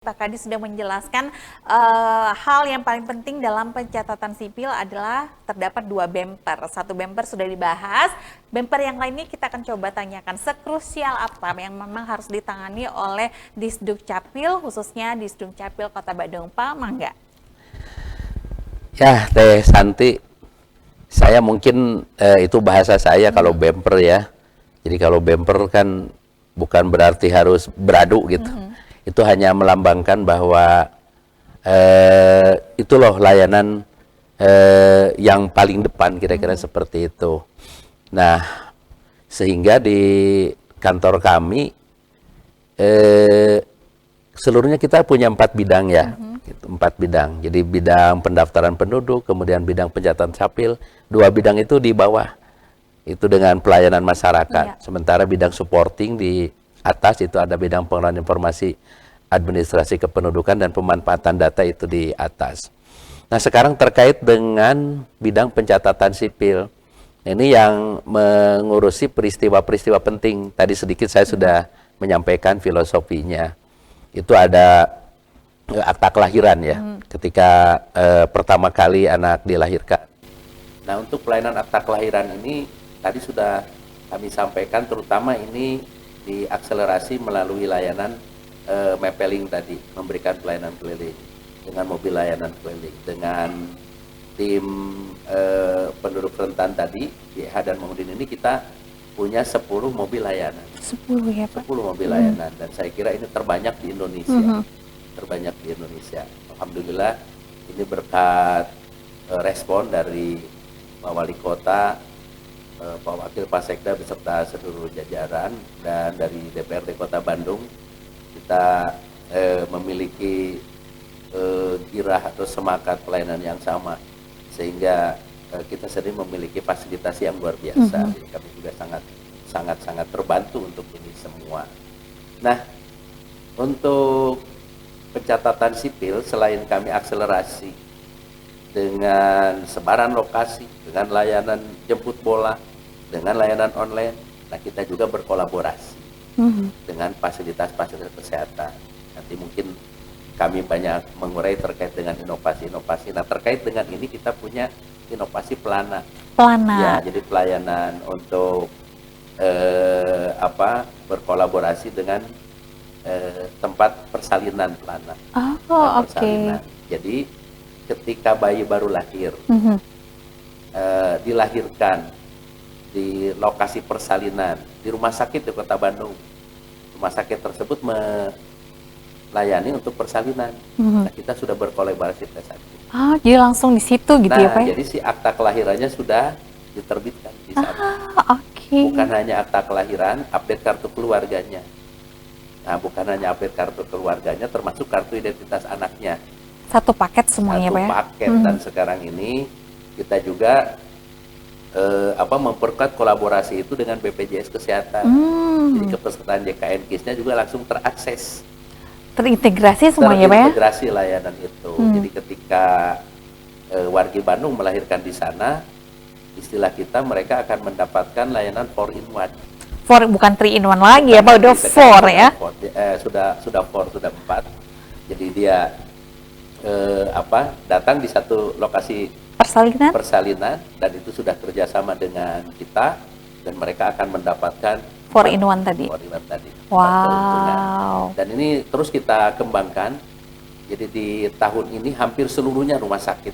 Pak Kadi sudah menjelaskan hal yang paling penting dalam pencatatan sipil adalah terdapat 2 bemper. 1 bemper sudah dibahas, bemper yang lainnya kita akan coba tanyakan sekrusial apa yang memang harus ditangani oleh Disduk Capil, khususnya Disduk Capil Kota Bandung. Pak, mangga. Ya, Teh Santi, saya mungkin itu bahasa saya kalau bemper ya. Jadi kalau bemper kan bukan berarti harus beradu gitu. Itu hanya melambangkan bahwa itu loh layanan yang paling depan, kira-kira seperti itu. Nah, sehingga di kantor kami seluruhnya kita punya 4 bidang ya, gitu, 4 bidang. Jadi bidang pendaftaran penduduk, kemudian bidang pencatatan capil, 2 bidang itu di bawah, itu dengan pelayanan masyarakat. Sementara bidang supporting di atas itu ada bidang pengelolaan informasi administrasi kependudukan dan pemanfaatan data itu di atas. Nah, sekarang terkait dengan bidang pencatatan sipil, ini yang mengurusi peristiwa-peristiwa penting. Tadi sedikit saya sudah menyampaikan filosofinya. Itu ada akta kelahiran ya, ketika pertama kali anak dilahirkan. Nah, untuk pelayanan akta kelahiran ini tadi sudah kami sampaikan, terutama ini diakselerasi melalui layanan mapping tadi, memberikan pelayanan keliling dengan mobil layanan keliling, dengan tim penduduk rentan tadi di dan Mahmudin ini kita punya 10 mobil layanan. 10 ya Pak? 10 mobil layanan, dan saya kira ini terbanyak di Indonesia. Terbanyak di Indonesia. Alhamdulillah ini berkat respon dari Pak Wali Kota, Pak Wakil Pak Sekda beserta seluruh jajaran, dan dari DPRD Kota Bandung. Kita memiliki girah atau semangat pelayanan yang sama, sehingga kita sendiri memiliki fasilitas yang luar biasa. Jadi kami juga sangat terbantu untuk ini semua. Nah, untuk pencatatan sipil, selain kami akselerasi dengan sebaran lokasi, dengan layanan jemput bola, dengan layanan online, nah kita juga berkolaborasi dengan fasilitas-fasilitas kesehatan. Nanti mungkin kami banyak mengurai terkait dengan inovasi-inovasi. Nah, terkait dengan ini kita punya inovasi Plana. Ya, jadi pelayanan untuk berkolaborasi dengan tempat persalinan Plana. Persalinan. Jadi ketika bayi baru lahir, dilahirkan di lokasi persalinan di rumah sakit di Kota Bandung, rumah sakit tersebut melayani untuk persalinan. Nah, kita sudah berkolaborasi jadi langsung di situ gitu ya Pak? Jadi si akta kelahirannya sudah diterbitkan di sana. Bukan hanya akta kelahiran, update kartu keluarganya. Nah, bukan hanya update kartu keluarganya, termasuk kartu identitas anaknya. Satu paket semuanya Pak ya? Satu paket. Dan sekarang ini kita juga memperkuat kolaborasi itu dengan BPJS Kesehatan. Jadi kepesertaan JKN KIS-nya juga langsung terakses. Terintegrasi semuanya Pak ya? Terintegrasi layanan itu. Jadi ketika wargi Bandung melahirkan di sana, istilah kita, mereka akan mendapatkan layanan 4-in-1. Bukan 3-in-1 lagi ya Pak, udah 4 ya? Sudah 4, sudah 4. Jadi dia datang di satu lokasi persalinan, dan itu sudah kerjasama dengan kita, dan mereka akan mendapatkan 4-in-1 tadi. Wow. Dan ini terus kita kembangkan. Jadi di tahun ini hampir seluruhnya rumah sakit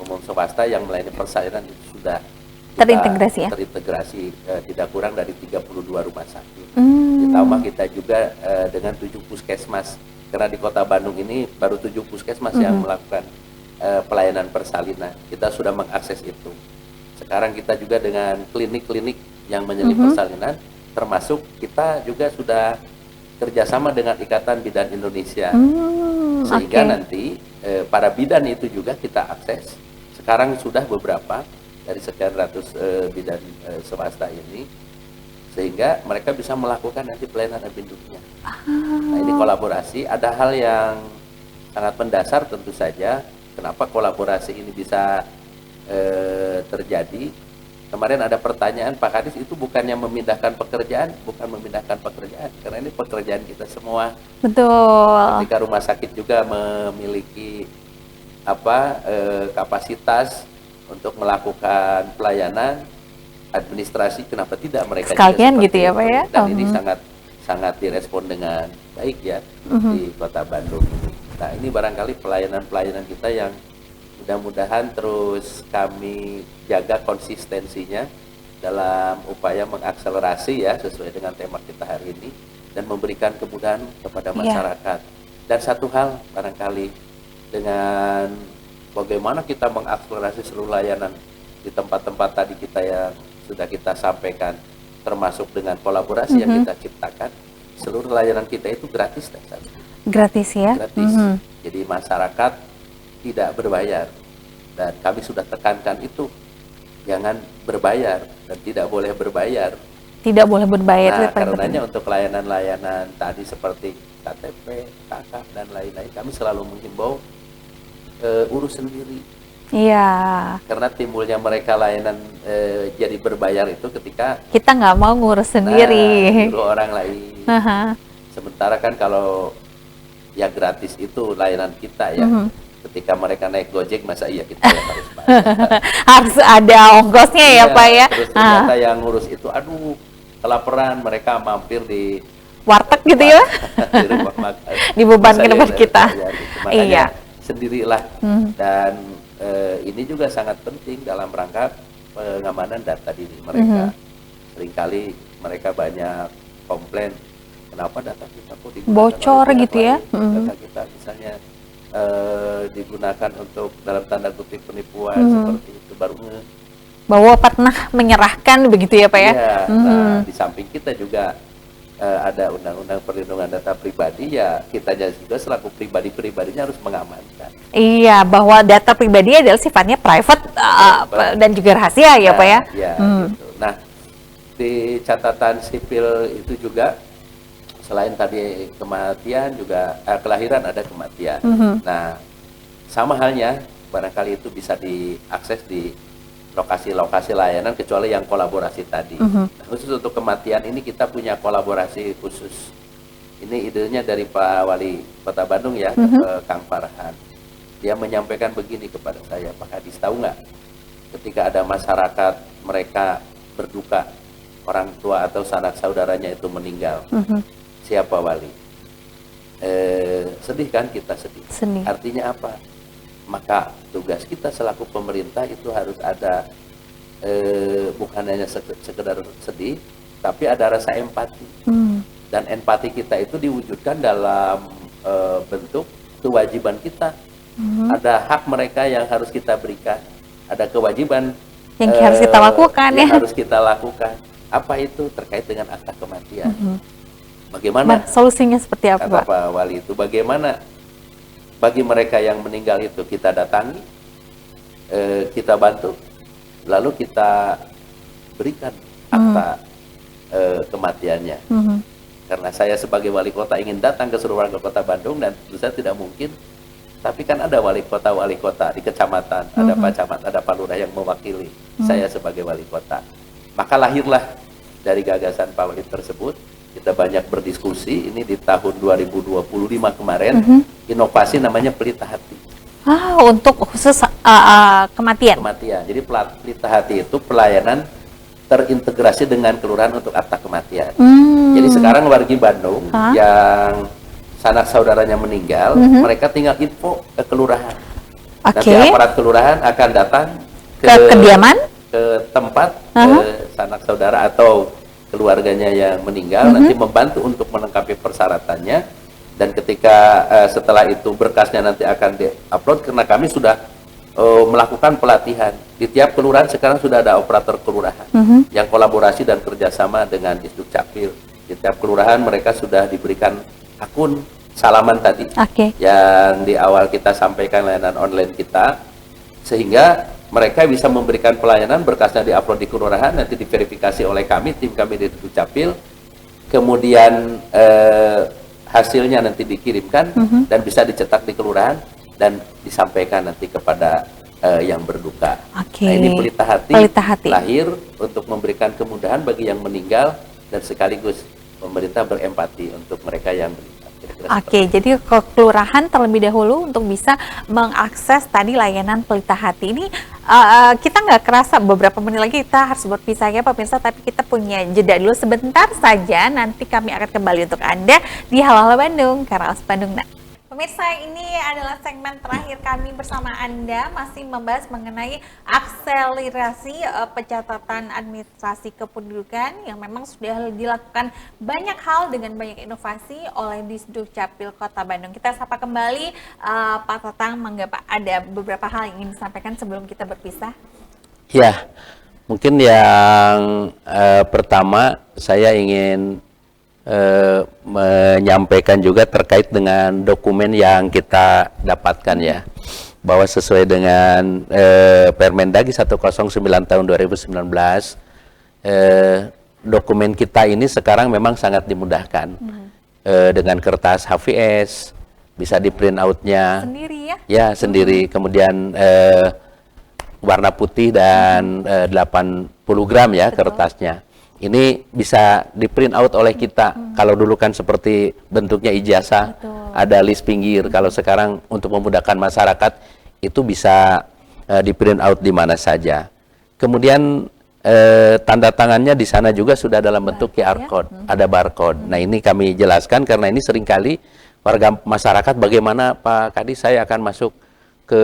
umum swasta yang melayani persalinan itu sudah terintegrasi ya? Terintegrasi, tidak kurang dari 32 rumah sakit. Ditambah kita juga dengan 7 puskesmas. Karena di Kota Bandung ini baru 7 puskesmas yang melakukan pelayanan persalinan. Kita sudah mengakses itu. Sekarang kita juga dengan klinik-klinik yang menyelip persalinan, termasuk kita juga sudah kerjasama dengan Ikatan Bidan Indonesia. Sehingga nanti para bidan itu juga kita akses. Sekarang sudah beberapa dari sekian ratus bidan swasta ini, sehingga mereka bisa melakukan nanti pelayanan induknya. Nah, ini kolaborasi. Ada hal yang sangat mendasar tentu saja. Kenapa kolaborasi ini bisa terjadi? kemarin ada pertanyaan Pak Kadis, itu bukannya memindahkan pekerjaan, bukan memindahkan pekerjaan, karena ini pekerjaan kita semua. Betul. Ketika rumah sakit juga memiliki kapasitas untuk melakukan pelayanan administrasi, kenapa tidak mereka Sekalian juga gitu ya, Pak itu. ya? Dan ini sangat direspon dengan baik ya di Kota Bandung ini. Nah, ini barangkali pelayanan-pelayanan kita yang mudah-mudahan terus kami jaga konsistensinya dalam upaya mengakselerasi ya sesuai dengan tema kita hari ini dan memberikan kemudahan kepada masyarakat. Dan satu hal barangkali, dengan bagaimana kita mengakselerasi seluruh layanan di tempat-tempat tadi kita yang sudah kita sampaikan, termasuk dengan kolaborasi yang kita ciptakan, seluruh layanan kita itu gratis. Gratis ya? Gratis. Jadi masyarakat tidak berbayar, dan kami sudah tekankan itu jangan berbayar dan tidak boleh berbayar. Tidak boleh berbayar. Nah, karenanya untuk layanan-layanan tadi seperti KTP, KK dan lain-lain, kami selalu menghimbau urus sendiri. Iya. Karena timbulnya mereka layanan jadi berbayar itu ketika kita nggak mau ngurus sendiri. Nyuruh orang lain. Sementara kan kalau ya gratis itu layanan kita ya. Ketika mereka naik Gojek, masa iya kita yang harus bayar? Harus ada ongkosnya ya Pak ya. Terus ternyata yang ngurus itu, aduh, kelaparan, mereka mampir di warteg gitu ya. Di rumah makan. Dibebankan kepada kita. Gitu. Makanya sendirilah. Dan ini juga sangat penting dalam rangka pengamanan data diri mereka. Seringkali mereka banyak komplain, kenapa data kita kok digunakan bocor gitu ya. Data kita misalnya digunakan untuk dalam tanda kutip penipuan seperti itu, baru bahwa pernah menyerahkan begitu ya Pak ya. Nah, di samping kita juga ada undang-undang perlindungan data pribadi, ya kita juga selaku pribadinya harus mengamankan. Iya, bahwa data pribadi adalah sifatnya private dan juga rahasia ya Pak ya. Gitu. Nah, di catatan sipil itu juga selain tadi kematian juga kelahiran ada kematian. Nah, sama halnya barangkali itu bisa diakses di lokasi-lokasi layanan kecuali yang kolaborasi tadi. Nah, khusus untuk kematian ini kita punya kolaborasi khusus. Ini idenya dari Pak Wali Kota Bandung ya, Kang Farhan. Dia menyampaikan begini kepada saya, Pak Kadis, tahu nggak ketika ada masyarakat mereka berduka, orang tua atau sanak saudaranya itu meninggal. Siapa Wali? Sedih kan, kita sedih. Artinya apa? Maka tugas kita selaku pemerintah itu harus ada bukan hanya sekedar sedih, tapi ada rasa empati. Dan empati kita itu diwujudkan dalam bentuk kewajiban kita. Ada hak mereka yang harus kita berikan, ada kewajiban yang harus kita lakukan yang harus kita lakukan. Apa itu? Terkait dengan akta kematian. Bagaimana solusinya seperti apa, kata Pak Wali itu? Bagaimana bagi mereka yang meninggal itu kita datangi, kita bantu, lalu kita berikan akta kematiannya. Karena saya sebagai wali kota ingin datang ke seluruh warga Kota Bandung, dan tentu saja tidak mungkin. Tapi kan ada wali kota di kecamatan, ada Pak Camat, ada Pak Lurah yang mewakili saya sebagai wali kota. Maka lahirlah dari gagasan Pak Wali tersebut. Kita banyak berdiskusi, ini di tahun 2025 kemarin, inovasi namanya Pelita Hati. Untuk khusus kematian. Jadi Pelita Hati itu pelayanan terintegrasi dengan kelurahan untuk akta kematian. Jadi sekarang wargi Bandung yang sanak saudaranya meninggal, mereka tinggal info ke kelurahan. Nanti aparat kelurahan akan datang ke kediaman, ke tempat sanak saudara atau keluarganya yang meninggal, nanti membantu untuk melengkapi persyaratannya, dan ketika setelah itu berkasnya nanti akan di-upload, karena kami sudah melakukan pelatihan di tiap kelurahan. Sekarang sudah ada operator kelurahan yang kolaborasi dan kerjasama dengan Disduk Capil. Di tiap kelurahan mereka sudah diberikan akun salaman tadi yang di awal kita sampaikan, layanan online kita, sehingga mereka bisa memberikan pelayanan, berkasnya diupload di kelurahan, nanti diverifikasi oleh kami, tim kami di Dukcapil, kemudian hasilnya nanti dikirimkan dan bisa dicetak di kelurahan dan disampaikan nanti kepada yang berduka. Oke. Nah, ini Pelita Hati, Pelita Hati lahir untuk memberikan kemudahan bagi yang meninggal dan sekaligus pemerintah berempati untuk mereka yang meninggal. Oke, jadi ke kelurahan terlebih dahulu untuk bisa mengakses tadi layanan Pelita Hati ini. Kita nggak kerasa beberapa menit lagi kita harus berpisah ya pemirsa, tapi kita punya jeda dulu sebentar saja. Nanti kami akan kembali untuk Anda di Halo Halo Bandung, Karaos Bandung. Nah, pemirsa, ini adalah segmen terakhir kami bersama Anda, masih membahas mengenai akselerasi pencatatan administrasi kependudukan yang memang sudah dilakukan banyak hal dengan banyak inovasi oleh Disduk Capil Kota Bandung. Kita sapa kembali Pak Tatang, mangga Pak, ada beberapa hal yang ingin disampaikan sebelum kita berpisah. Ya, mungkin yang pertama saya ingin menyampaikan juga terkait dengan dokumen yang kita dapatkan ya, bahwa sesuai dengan Permendagri 109 tahun 2019, dokumen kita ini sekarang memang sangat dimudahkan dengan kertas HVS, bisa di print outnya Sendiri ya? ya sendiri, kemudian warna putih dan 80 gram ya. Betul. Kertasnya ini bisa di print out oleh kita. Kalau dulu kan seperti bentuknya ijazah. Betul. Ada list pinggir. Kalau sekarang untuk memudahkan masyarakat itu bisa di print out di mana saja. Kemudian tanda tangannya di sana juga sudah dalam bentuk QR code, ada barcode. Nah, ini kami jelaskan karena ini seringkali warga masyarakat, bagaimana Pak Kadi saya akan masuk ke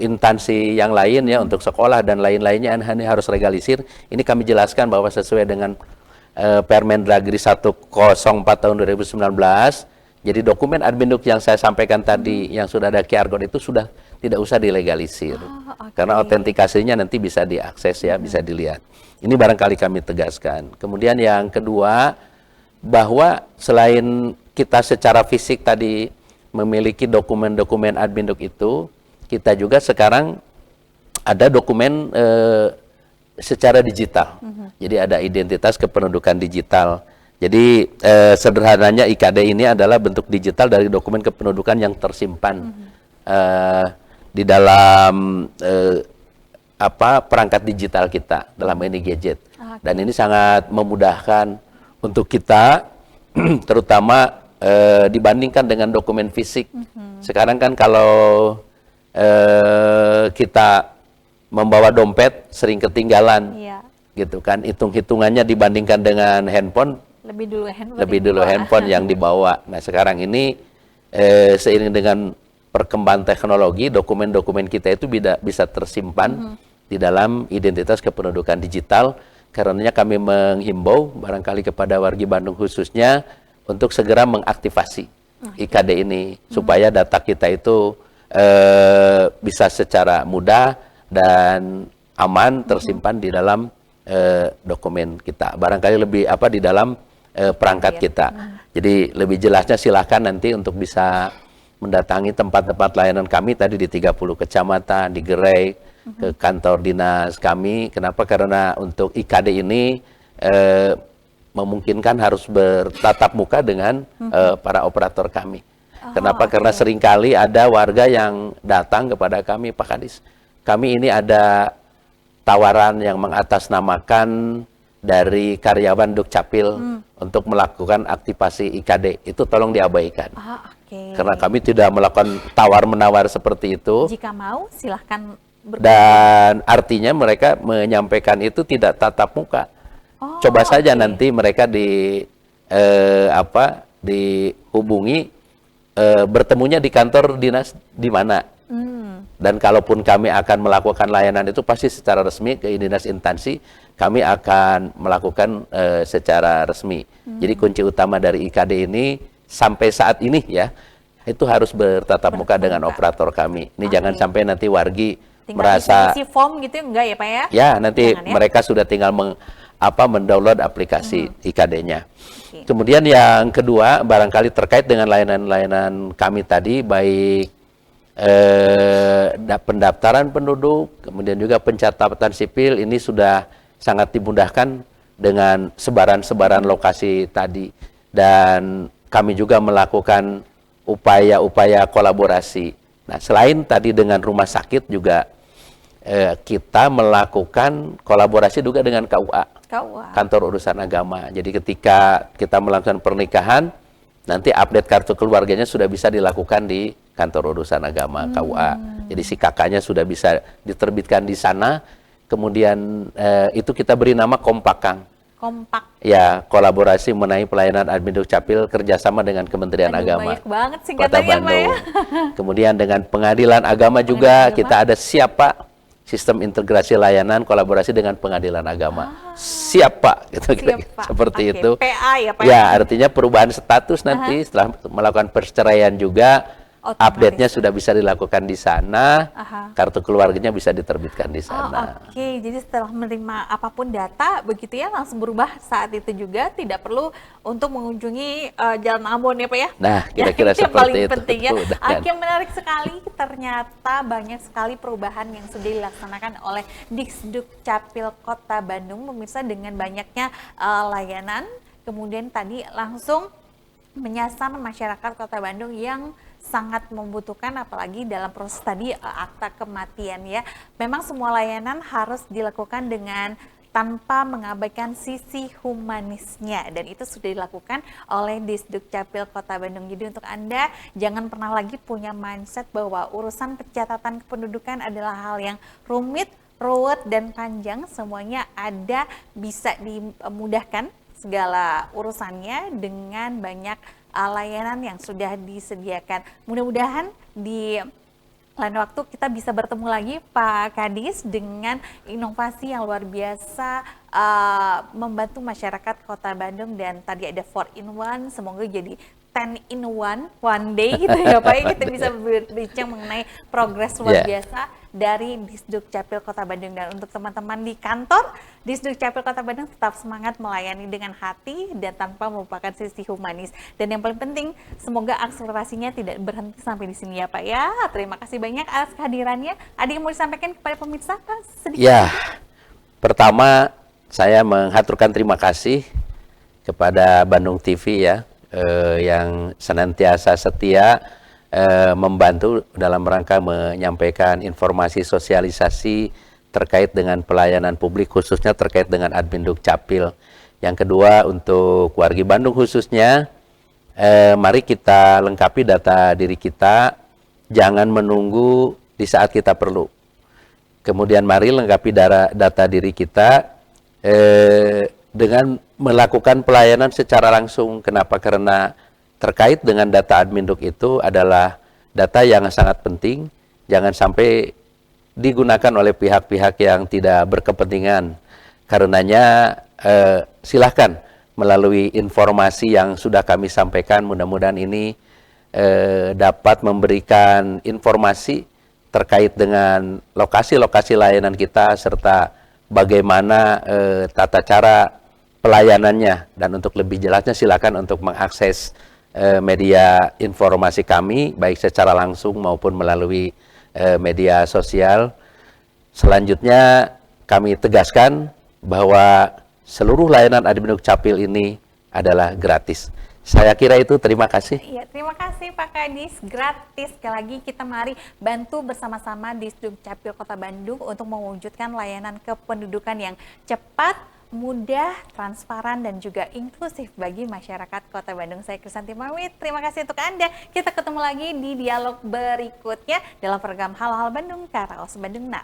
instansi yang lain ya, untuk sekolah dan lain-lainnya, ini harus legalisir. Ini kami jelaskan bahwa sesuai dengan Permendagri 104 tahun 2019, jadi dokumen Adminduk yang saya sampaikan tadi yang sudah ada QR code itu sudah tidak usah dilegalisir. Karena autentikasinya nanti bisa diakses ya, bisa dilihat. Ini barangkali kami tegaskan. Kemudian yang kedua, bahwa selain kita secara fisik tadi memiliki dokumen-dokumen Adminduk itu, kita juga sekarang ada dokumen secara digital. Jadi ada identitas kependudukan digital. Jadi sederhananya IKD ini adalah bentuk digital dari dokumen kependudukan yang tersimpan di dalam perangkat digital kita, dalam ini gadget. Dan ini sangat memudahkan untuk kita, terutama dibandingkan dengan dokumen fisik. Sekarang kan kalau kita membawa dompet sering ketinggalan, gitu kan, hitung-hitungannya dibandingkan dengan handphone, lebih dulu handphone yang dibawa. Nah, sekarang ini seiring dengan perkembangan teknologi, dokumen-dokumen kita itu bisa tersimpan di dalam identitas kependudukan digital. Karenanya kami menghimbau barangkali kepada wargi Bandung khususnya untuk segera mengaktifasi IKD ini, supaya data kita itu bisa secara mudah dan aman tersimpan di dalam dokumen kita. Barangkali lebih di dalam perangkat kita. Jadi lebih jelasnya silahkan nanti untuk bisa mendatangi tempat-tempat layanan kami tadi di 30 kecamatan, di Gerai, ke kantor dinas kami. Kenapa? Karena untuk IKD ini memungkinkan harus bertatap muka dengan para operator kami. Kenapa? Karena seringkali ada warga yang datang kepada kami, Pak Kadis, kami ini ada tawaran yang mengatasnamakan dari karyawan Dukcapil untuk melakukan aktivasi IKD. Itu tolong diabaikan. Karena kami tidak melakukan tawar-menawar seperti itu. Jika mau, silahkan dan artinya mereka menyampaikan itu tidak tatap muka. Coba saja nanti mereka dihubungi, bertemunya di kantor dinas di mana. Dan kalaupun kami akan melakukan layanan itu pasti secara resmi ke dinas instansi, kami akan melakukan secara resmi. Jadi kunci utama dari IKD ini sampai saat ini ya, itu harus bertatap muka dengan operator kami. Ini jangan sampai nanti wargi merasa isi form gitu enggak ya Pak ya? Ya, nanti mereka sudah tinggal mendownload aplikasi IKD-nya. Kemudian yang kedua, barangkali terkait dengan layanan-layanan kami tadi, baik pendaftaran penduduk, kemudian juga pencatatan sipil, ini sudah sangat dimudahkan dengan sebaran-sebaran lokasi tadi. Dan kami juga melakukan upaya-upaya kolaborasi Nah, selain tadi dengan rumah sakit juga kita melakukan kolaborasi juga dengan KUA, Kantor Urusan Agama. Jadi ketika kita melakukan pernikahan, nanti update kartu keluarganya sudah bisa dilakukan di Kantor Urusan Agama, KUA. Jadi si kakaknya sudah bisa diterbitkan di sana. Kemudian itu kita beri nama Kompakang. Kompak. Ya, kolaborasi mengenai pelayanan admin dukcapil kerjasama dengan Kementerian Agama. Banyak banget Kota Bandung. Kemudian dengan Pengadilan Agama juga kita ada siapa sistem integrasi layanan kolaborasi dengan Pengadilan Agama. Siapa gitu seperti itu. PA ya Pak. Ya, artinya perubahan status nanti setelah melakukan perceraian juga update-nya sudah bisa dilakukan di sana, kartu keluarganya bisa diterbitkan di sana. Oke, jadi setelah menerima apapun data, begitu ya, langsung berubah saat itu juga, tidak perlu untuk mengunjungi Jalan Ambon ya Pak ya? Nah, kira-kira ya, seperti paling itu. penting ya. Oke, menarik sekali, ternyata banyak sekali perubahan yang sudah dilaksanakan oleh Disduk Capil Kota Bandung, pemirsa, dengan banyaknya layanan, kemudian tadi langsung menyasar masyarakat Kota Bandung yang sangat membutuhkan, apalagi dalam proses tadi akta kematian ya. Memang semua layanan harus dilakukan dengan tanpa mengabaikan sisi humanisnya, dan itu sudah dilakukan oleh Disduk Capil Kota Bandung. Jadi untuk Anda jangan pernah lagi punya mindset bahwa urusan pencatatan kependudukan adalah hal yang rumit, ruwet dan panjang. Semuanya ada, bisa dimudahkan segala urusannya dengan banyak layanan yang sudah disediakan. Mudah-mudahan di lain waktu kita bisa bertemu lagi Pak Kadis dengan inovasi yang luar biasa membantu masyarakat Kota Bandung, dan tadi ada 4-in-1, semoga jadi 10-in-1 one day gitu ya Pak, kita bisa berbincang mengenai progres luar biasa dari Disduk Capil Kota Bandung. Dan untuk teman-teman di kantor Disduk Capil Kota Bandung, tetap semangat melayani dengan hati dan tanpa melupakan sisi humanis. Dan yang paling penting, semoga akselerasinya tidak berhenti sampai di sini ya Pak ya. Terima kasih banyak atas kehadirannya. Ada yang mau disampaikan kepada pemirsa Pak? Sedikit. Ya, pertama saya mengaturkan terima kasih kepada Bandung TV ya, yang senantiasa setia membantu dalam rangka menyampaikan informasi sosialisasi terkait dengan pelayanan publik, khususnya terkait dengan admin dukcapil. Yang kedua, untuk wargi Bandung khususnya, mari kita lengkapi data diri kita, jangan menunggu di saat kita perlu. Kemudian mari lengkapi data diri kita dengan melakukan pelayanan secara langsung. Kenapa? Karena terkait dengan data admin duk itu adalah data yang sangat penting, jangan sampai digunakan oleh pihak-pihak yang tidak berkepentingan. Karenanya silahkan melalui informasi yang sudah kami sampaikan, mudah-mudahan ini dapat memberikan informasi terkait dengan lokasi-lokasi layanan kita, serta bagaimana tata cara pelayanannya. Dan untuk lebih jelasnya silakan untuk mengakses media informasi kami, baik secara langsung maupun melalui media sosial. Selanjutnya kami tegaskan bahwa seluruh layanan admin dukcapil ini adalah gratis. Saya kira itu, terima kasih. Ya, terima kasih Pak Kadis, gratis. Sekali lagi kita mari bantu bersama-sama Disduk Capil Kota Bandung untuk mewujudkan layanan kependudukan yang cepat, mudah, transparan, dan juga inklusif bagi masyarakat Kota Bandung. Saya Krisanti pamit, terima kasih untuk Anda. Kita ketemu lagi di dialog berikutnya dalam program Halo Halo Bandung, Karaos Bandung Now.